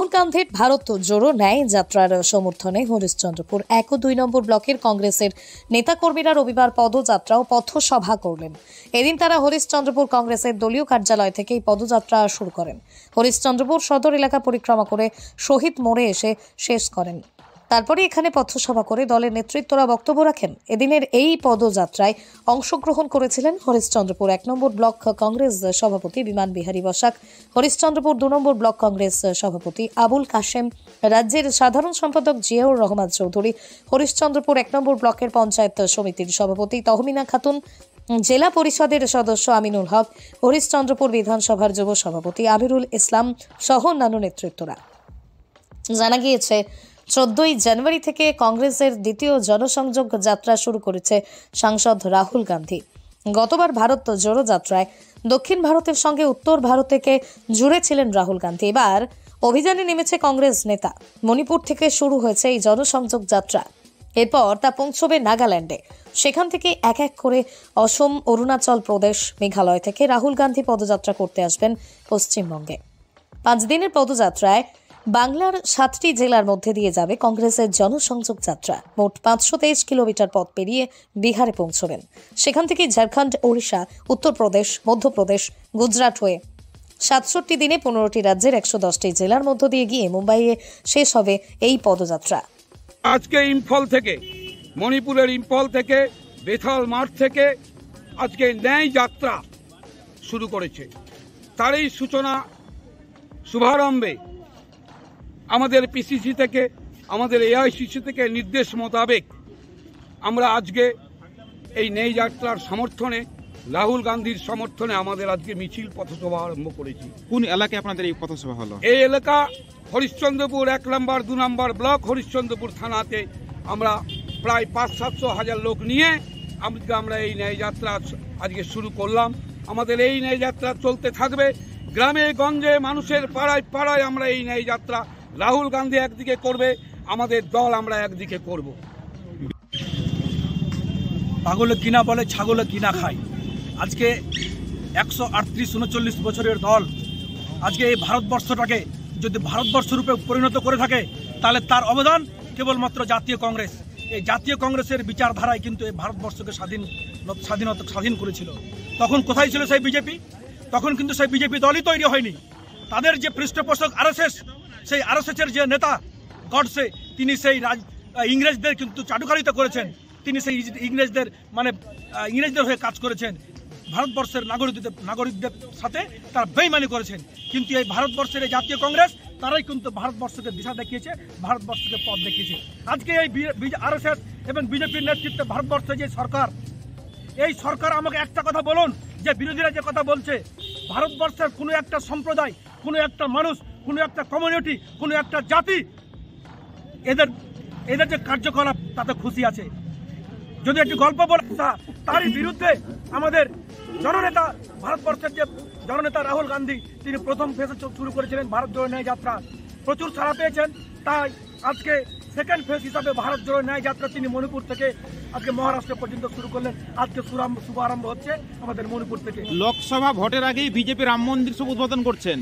রাহুল গান্ধীর ভারত জোড়ো ন্যায় যাত্রার সমর্থনে হরিশ্চন্দ্রপুর ১ ও ২ নম্বর ব্লকের কংগ্রেসের নেতাকর্মীরা রবিবার পদযাত্রা ও পথসভা করলেন। এদিন তারা হরিশ্চন্দ্রপুর কংগ্রেসের দলীয় কার্যালয় থেকে এই পদযাত্রা শুরু করেন। হরিশ্চন্দ্রপুর সদর এলাকা পরিক্রমা করে শহীদ মোড়ে এসে শেষ করেন। তারপরে এখানে পথসভা করে দলের নেতৃত্বরা বক্তব্য রাখেন। এদিনের এই পদযাত্রায় অংশগ্রহণ করেছিলেন হরিশ্চন্দ্রপুর ১ নম্বর ব্লক কংগ্রেস সভাপতি বিমান বিহারী বসাক, হরিশ্চন্দ্রপুর ২ নম্বর ব্লক কংগ্রেস সভাপতি আবুল কাশেম, রাজ্যের সাধারণ সম্পাদক জিয়াউর রহমান চৌধুরী, হরিশ্চন্দ্রপুর ১ নম্বর ব্লকের পঞ্চায়েত সমিতির সভাপতি তহমিনা খাতুন, জেলা পরিষদের সদস্য আমিনুল হক, হরিশ্চন্দ্রপুর বিধানসভার যুব সভাপতি আমিরুল ইসলাম সহ অন্যান্য নেতৃত্বরা। জানা গিয়েছে ১৪ই জানুয়ারি থেকে কংগ্রেসের দ্বিতীয় জনসংযোগ যাত্রা শুরু করেছে সাংসদ রাহুল গান্ধী। গতবার ভারত জোড়ো যাত্রায় দক্ষিণ ভারতের সঙ্গে উত্তর ভারতকে জুড়ে ছিলেন রাহুল গান্ধী। এবার অভিযানে নেমেছে কংগ্রেস নেতা। মণিপুর থেকে শুরু হয়েছে এই জনসংযোগ যাত্রা। এরপর তা পৌঁছবে নাগাল্যান্ডে। সেখান থেকে এক এক করে অসম, অরুণাচল প্রদেশ, মেঘালয় থেকে রাহুল গান্ধী পদযাত্রা করতে আসবেন পশ্চিমবঙ্গে। ৫ দিনের পদযাত্রায় বাংলার ৭টি জেলার মধ্যে দিয়ে যাবে কংগ্রেসের জনসংযোগ যাত্রা। মোট ৫২৩ কিলোমিটার পথ পেরিয়ে বিহারে পৌঁছবেন। সেখান থেকে ঝাড়খণ্ড, ওড়িশা, উত্তরপ্রদেশ, মধ্যপ্রদেশ, গুজরাট হয়ে ৬৭ দিনে ১৫টি রাজ্যের ১১০টি জেলার মধ্য দিয়ে গিয়ে মুম্বাইয়ে শেষ হবে এই পদযাত্রা। আজকে ইম্ফল থেকে, মণিপুরের ইম্ফল থেকে, বেথাল মাঠ থেকে আজকে ন্যায় যাত্রা শুরু করেছে। তারই সূচনা শুভারম্ভে আমাদের পিসিসি থেকে, আমাদের এআইসিসি থেকে নির্দেশ মোতাবেক আমরা আজকে এই ন্যায় যাত্রার সমর্থনে, রাহুল গান্ধীর সমর্থনে আমাদের আজকে মিছিল পথসভা আরম্ভ করেছি। কোন এলাকায় আপনাদের এই পথসভা হলো? এই এলাকা হরিশ্চন্দ্রপুর ১ নম্বর ২ নম্বর ব্লক হরিশ্চন্দ্রপুর থানাতে আমরা প্রায় ৫০০-৭০০ হাজার লোক নিয়ে আমরা এই ন্যায় যাত্রা আজকে শুরু করলাম। আমাদের এই ন্যায় যাত্রা চলতে থাকবে। গ্রামে গঞ্জে মানুষের পাড়ায় পাড়ায় আমরা এই ন্যায় যাত্রা, রাহুল গান্ধী একদিকে করবে, আমাদের দল আমরা একদিকে করব। পাগলে কিনা বলে ছাগলে কিনা খায়। আজকে ১৩৮-৩৯ বছরের দল আজকে এই ভারতবর্ষটাকে যদি ভারতবর্ষ রূপে পরিণত করে থাকে, তাহলে তার অবদান কেবলমাত্র জাতীয় কংগ্রেস। এই জাতীয় কংগ্রেসের বিচারধারায় কিন্তু এই ভারতবর্ষকে স্বাধীন করেছিল। তখন কোথায় ছিল সেই বিজেপি? তখন কিন্তু সেই বিজেপি দলই তৈরি হয়নি। তাদের যে পৃষ্ঠপোষক আরএসএস, সেই আরএসএসের যে নেতা গডসে, তিনি সেই ইংরেজদের কিন্তু চাটুকারিতা করেছেন। তিনি সেই ইংরেজদের হয়ে কাজ করেছেন। ভারতবর্ষের নাগরিকদের সাথে তারা বেইমানি করেছেন। কিন্তু এই ভারতবর্ষের এই জাতীয় কংগ্রেস, তারাই কিন্তু ভারতবর্ষকে দিশা দেখিয়েছে, ভারতবর্ষকে পথ দেখিয়েছে। আজকে এই আরএসএস এবং বিজেপির নেতৃত্বে ভারতবর্ষের যে সরকার, এই সরকার আমাকে একটা কথা বলুন, যে বিরোধীরা যে কথা বলছে, ভারতবর্ষের কোনো একটা সম্প্রদায়, কোনো একটা মানুষ, কোনো একটা কমিউনিটি, কোনো একটা জাতি এদের যে কার্যকলাপ তাতে খুশি আছে। যদি একটি গল্প বলে, তারই বিরুদ্ধে আমাদের জননেতা, ভারতবর্ষের যে জননেতা রাহুল গান্ধী, তিনি প্রথম ফেজে শুরু করেছিলেন ভারত জোড়ো ন্যায় যাত্রা। প্রচুর সাড়া পেয়েছেন। তাই আজকে সেকেন্ড ফেজ হিসাবে ভারত জোড়ো ন্যায় যাত্রা তিনি মণিপুর থেকে আজকে মহারাষ্ট্র পর্যন্ত শুরু করলেন। আজকে শুভ আরম্ভ হচ্ছে আমাদের মণিপুর থেকে। লোকসভা ভোটের আগেই বিজেপি রাম মন্দির সব উদ্বোধন করছেন,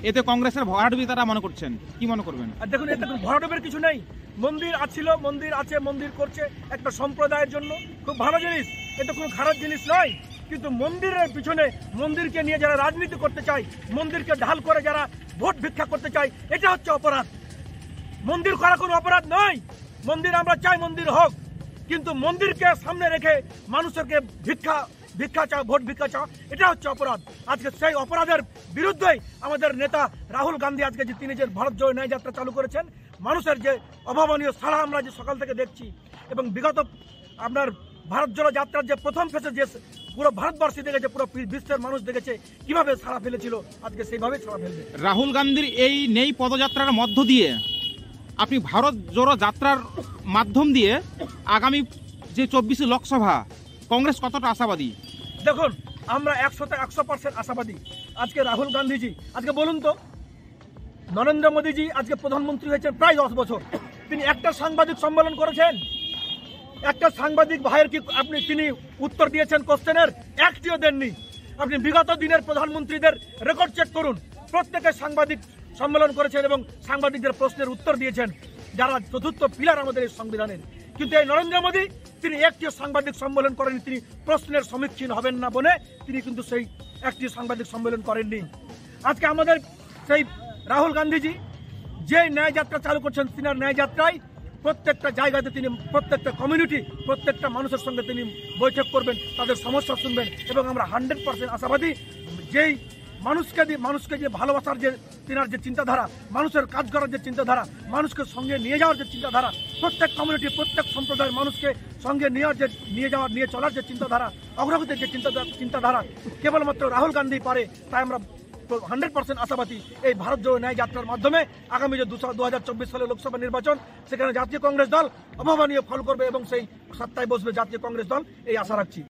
এতে কংগ্রেসের ভরাডুবি তারা মনে করছেন, কি মনে করবেন? আর দেখুন, এতে ভরাডুবির কিছু নেই। মন্দির আছিল, মন্দির আছে, মন্দির করছে একটা সম্প্রদায়ের জন্য, খুব ভালো জিনিস, এটা কোনো খারাপ জিনিস নয়। কিন্তু মন্দিরের পিছনে, মন্দিরকে নিয়ে যারা রাজনীতি করতে চায়, মন্দিরকে ঢাল করে যারা ভোট ভিক্ষা করতে চায়, এটা হচ্ছে অপরাধ। মন্দির করা কোনো অপরাধ নয়। মন্দির আমরা চাই মন্দির হোক, কিন্তু মন্দিরকে সামনে রেখে মানুষকে ভিক্ষা চাও, ভোট ভিক্ষা চাও, এটা হচ্ছে অপরাধ। আজকে সেই অপরাধের বিরুদ্ধেই আমাদের নেতা রাহুল গান্ধী আজকে যে তিনি যে ভারত জোড়ো ন্যায় যাত্রা চালু করেছেন, মানুষের যে অভাবনীয় সাড়া আমরা যে সকাল থেকে দেখছি, এবং বিগত আপনার ভারত জোড়ো যাত্রার যে প্রথম ফেসে যে পুরো ভারতবর্ষে দেখেছে, পুরো বিশ্বের মানুষ দেখেছে কিভাবে সাড়া ফেলেছিল, আজকে সেইভাবেই সাড়া ফেলবে। রাহুল গান্ধীর এই নেই পদযাত্রার মধ্য দিয়ে আপনি ভারত জোড়ো যাত্রার মাধ্যম দিয়ে আগামী যে ২৪ লোকসভা, কংগ্রেস কতটা আশাবাদী? দেখুন, আমরা 100% আশাবাদী। আজকে রাহুল গান্ধীজি, আজকে বলুন তো, নরেন্দ্র মোদীজি আজকে প্রধানমন্ত্রী হয়েছেন প্রায় 10 বছর। তিনি একটা সাংবাদিক সম্মেলন করেছেন? একটা সাংবাদিক ভাইয়ের কি তিনি উত্তর দিয়েছেন কোশ্চেনের? একটিও দেননি। আপনি বিগত দিনের প্রধানমন্ত্রীদের রেকর্ড চেক করুন, প্রত্যেকের সাংবাদিক সম্মেলন করেছেন এবং সাংবাদিকদের প্রশ্নের উত্তর দিয়েছেন, যারা চতুর্থ পিলার আমাদের এই সংবিধানের। কিন্তু এই নরেন্দ্র মোদী তিনি একটিও সাংবাদিক সম্মেলন করেননি, তিনি প্রশ্নের সম্মুখীন হবেন না বলে তিনি কিন্তু সেই একটি সাংবাদিক সম্মেলন করেননি। আজকে আমাদের সেই রাহুল গান্ধীজি যে ন্যায় যাত্রা চালু করছেন, তিনার ন্যায় যাত্রায় প্রত্যেকটা জায়গাতে তিনি প্রত্যেকটা কমিউনিটি, প্রত্যেকটা মানুষের সঙ্গে তিনি বৈঠক করবেন, তাদের সমস্যা শুনবেন এবং আমরা 100% আশাবাদী যেই মানুষকে যে ভালোবাসার যে তিনার যে চিন্তাধারা, মানুষের কাজ করার যে চিন্তাধারা, মানুষকে সঙ্গে নিয়ে যাওয়ার যে চিন্তাধারা, প্রত্যেক কমিউনিটি প্রত্যেক সম্প্রদায়ের মানুষকে সঙ্গে নিয়ে চলার যে চিন্তাধারা, অগ্রগতির যে চিন্তাধারা কেবলমাত্র রাহুল গান্ধী পারে। তাই আমরা 100% আশাবাদী এই ভারত জোড়ো ন্যায় যাত্রার মাধ্যমে আগামী যে 2024 সালে লোকসভা নির্বাচন, সেখানে জাতীয় কংগ্রেস দল অভাবনীয় ফল করবে এবং সেই সত্তায় বসবে জাতীয় কংগ্রেস দল, এই আশা রাখছি।